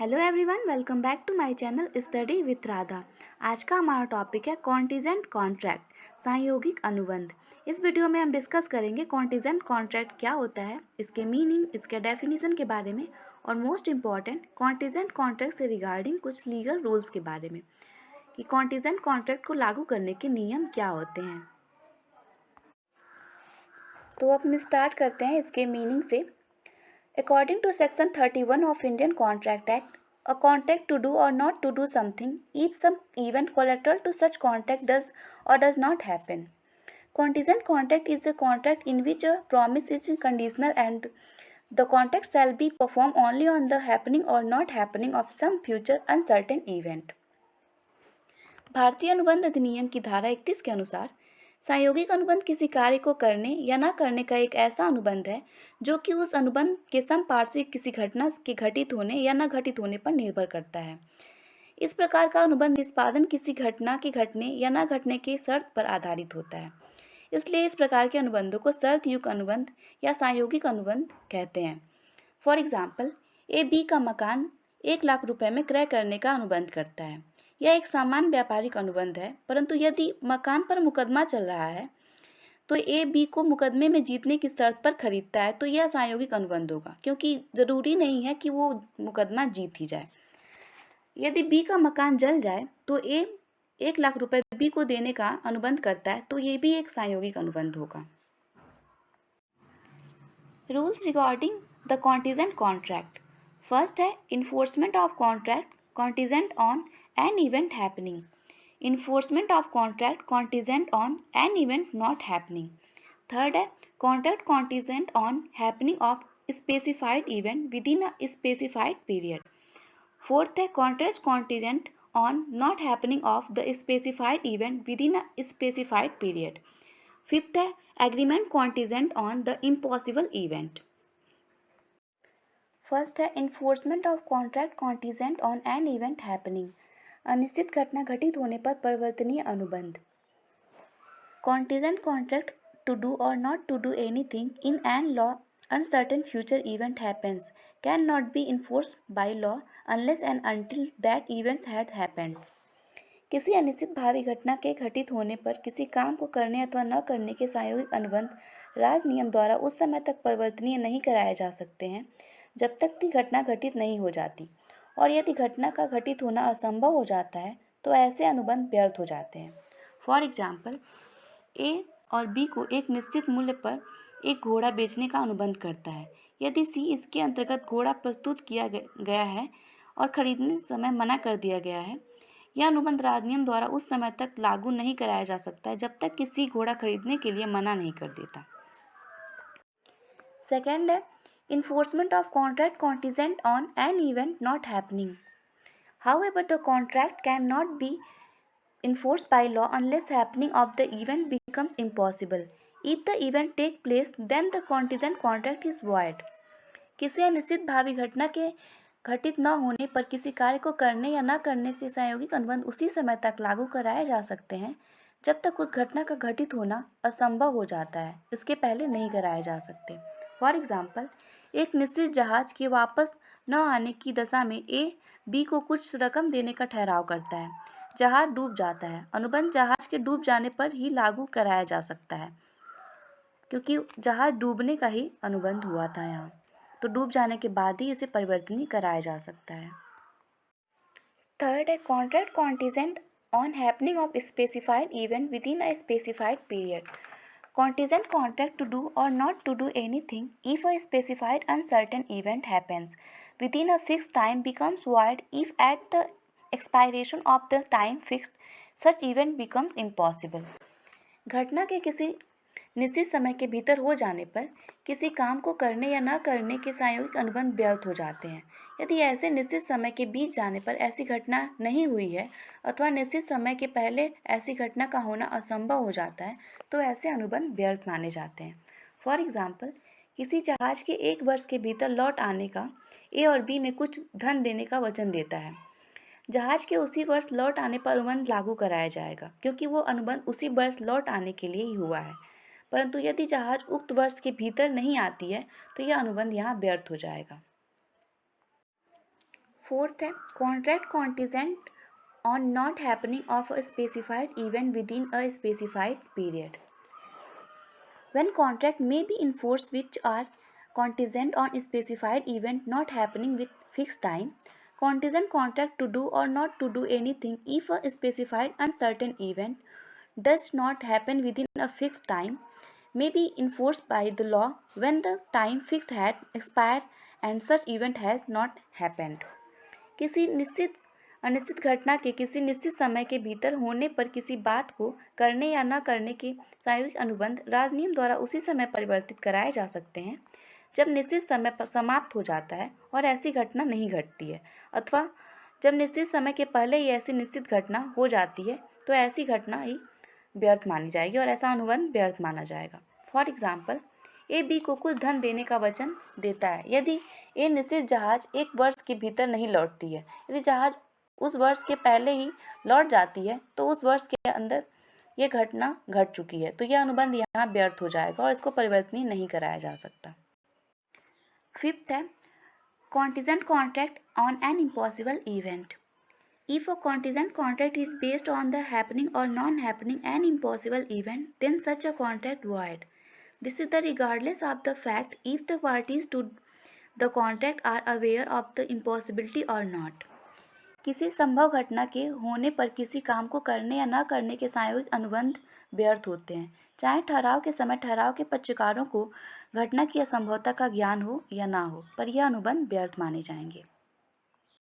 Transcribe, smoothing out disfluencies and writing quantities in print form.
Hello everyone, welcome back to my channel study with Radha. आज का हमारा टॉपिक है कॉन्टिजेंट कॉन्ट्रैक्ट, सहयोगिक अनुबंध। इस वीडियो में हम डिस्कस करेंगे कॉन्टिजेंट कॉन्ट्रैक्ट क्या होता है, इसके मीनिंग, इसके डेफिनेशन के बारे में और मोस्ट इम्पॉर्टेंट कॉन्टिजेंट कॉन्ट्रैक्ट से रिगार्डिंग कुछ लीगल रूल्स के बारे में कि कॉन्टिजेंट कॉन्ट्रैक्ट को लागू करने के नियम क्या होते हैं। तो अब हम स्टार्ट करते हैं इसके मीनिंग से। According to Section 31 of Indian Contract Act, a contract to do or not to do something if some event collateral to such contract does or does not happen. Contingent contract is a contract in which a promise is conditional and the contract shall be performed only on the happening or not happening of some future uncertain event. भारतीय अनुबंध अधिनियम की धारा 31 के अनुसार सहयोगिक अनुबंध किसी कार्य को करने या न करने का एक ऐसा अनुबंध है जो कि उस अनुबंध के समपार्श्विक किसी घटना के घटित होने या न घटित होने पर निर्भर करता है। इस प्रकार का अनुबंध निष्पादन किसी घटना के घटने या न घटने के शर्त पर आधारित होता है। इसलिए इस प्रकार के अनुबंधों को शर्त युक्त अनुबंध या सहयोगिक अनुबंध कहते हैं। फॉर एग्जाम्पल, ए बी का मकान 1,00,000 रुपये में क्रय करने का अनुबंध करता है। यह एक सामान्य व्यापारिक अनुबंध है, परंतु यदि मकान पर मुकदमा चल रहा है तो ए बी को मुकदमे में जीतने की शर्त पर खरीदता है, तो यह सहयोगिक अनुबंध होगा, क्योंकि ज़रूरी नहीं है कि वो मुकदमा जीत ही जाए। यदि बी का मकान जल जाए तो ए 1,00,000 रुपये बी को देने का अनुबंध करता है, तो ये भी एक सहयोगिक अनुबंध होगा। Rules regarding the contingent contract. First है enforcement of contract contingent on an event happening. Enforcement of contract contingent on an event not happening. Third है contract contingent on happening of specified event within a specified period. Fourth है contract contingent on not happening of the specified event within a specified period. Fifth है agreement contingent on the impossible event. First है enforcement of contract contingent on an event happening. अनिश्चित घटना घटित होने पर परिवर्तनीय अनुबंध। कॉन्टिजेंट कॉन्ट्रैक्ट टू डू और not to do anything in an law uncertain future event happens can not be enforced by law unless and until that event had happened. किसी अनिश्चित भावी घटना के घटित होने पर किसी काम को करने अथवा न करने के सहयोगिक अनुबंध राज नियम द्वारा उस समय तक परिवर्तनीय नहीं कराए जा सकते हैं जब तक की घटना घटित नहीं हो जाती, और यदि घटना का घटित होना असंभव हो जाता है तो ऐसे अनुबंध व्यर्थ हो जाते हैं। फॉर एग्जाम्पल, ए और बी को एक निश्चित मूल्य पर एक घोड़ा बेचने का अनुबंध करता है। यदि सी इसके अंतर्गत घोड़ा प्रस्तुत किया गया है और खरीदने समय मना कर दिया गया है, यह अनुबंध राजनियम द्वारा उस समय तक लागू नहीं कराया जा सकता है जब तक कि सी घोड़ा खरीदने के लिए मना नहीं कर देता। सेकेंड है enforcement of contract contingent on an event not happening. However, the contract cannot be enforced by law unless happening of the event becomes impossible. If the event take place, then the contingent contract is void. किसी अनिश्चित भावी घटना के घटित न होने पर किसी कार्य को करने या न करने से सहयोगिक अनुबंध उसी समय तक लागू कराए जा सकते हैं जब तक उस घटना का घटित होना असंभव हो जाता है, इसके पहले नहीं कराए जा सकते। फॉर एग्जाम्पल, एक निश्चित जहाज के वापस न आने की दशा में ए बी को कुछ रकम देने का ठहराव करता है। जहाज डूब जाता है। अनुबंध जहाज के डूब जाने पर ही लागू कराया जा सकता है, क्योंकि जहाज डूबने का ही अनुबंध हुआ था यहाँ, तो डूब जाने के बाद ही इसे परिवर्तनीय कराया जा सकता है। थर्ड है contract contingent on happening of specified event with in a specified period. Contingent contract to do or not to do anything if a specified uncertain event happens within a fixed time becomes void if at the expiration of the time fixed such event becomes impossible. घटना के किसी निश्चित समय के भीतर हो जाने पर किसी काम को करने या न करने के सहयोगिक अनुबंध व्यर्थ हो जाते हैं। यदि ऐसे निश्चित समय के बीत जाने पर ऐसी घटना नहीं हुई है अथवा निश्चित समय के पहले ऐसी घटना का होना असंभव हो जाता है तो ऐसे अनुबंध व्यर्थ माने जाते हैं। फॉर एग्जाम्पल, किसी जहाज के 1 वर्ष के भीतर लौट आने का ए और बी में कुछ धन देने का वचन देता है। जहाज के उसी वर्ष लौट आने पर अनुबंध लागू कराया जाएगा, क्योंकि वो अनुबंध उसी वर्ष लौट आने के लिए ही हुआ है। परंतु यदि जहाज उक्त वर्ष के भीतर नहीं आती है तो यह अनुबंध यहाँ व्यर्थ हो जाएगा। फोर्थ है contract contingent on not happening of a specified event within a specified period. When contract may be enforced which are contingent on specified event not happening with fixed time, contingent contract to do or not to do anything if a specified uncertain event does not happen within a fixed time may be enforced by the law when the time fixed had expired and such event has not happened. किसी निश्चित अनिश्चित घटना के किसी निश्चित समय के भीतर होने पर किसी बात को करने या न करने के सामयिक अनुबंध राजनियम द्वारा उसी समय परिवर्तित कराए जा सकते हैं जब निश्चित समय पर समाप्त हो जाता है और ऐसी घटना नहीं घटती है, अथवा जब निश्चित समय के पहले ही ऐसी निश्चित घटना हो जाती है तो ऐसी घटना ही व्यर्थ मानी जाएगी और ऐसा अनुबंध व्यर्थ माना जाएगा। फॉर एग्जाम्पल, ए बी को कुछ धन देने का वचन देता है। यदि ए निश्चित जहाज 1 वर्ष के भीतर नहीं लौटती है, यदि जहाज उस वर्ष के पहले ही लौट जाती है तो उस वर्ष के अंदर ये घटना घट चुकी है, तो यह अनुबंध यहाँ व्यर्थ हो जाएगा और इसको परिवर्तनीय नहीं कराया जा सकता। फिफ्थ है contingent contract on an impossible event. If a contingent contract is based on the happening or non-happening an impossible event, then such a contract void. This is the regardless of the fact if the parties to the contract are aware of the impossibility or not. किसी संभव घटना के होने पर किसी काम को करने या न करने के सामयिक अनुबंध व्यर्थ होते हैं, चाहे ठहराव के समय ठहराव के पक्षकारों को घटना की असंभवता का ज्ञान हो या ना हो, पर यह अनुबंध व्यर्थ माने जाएंगे।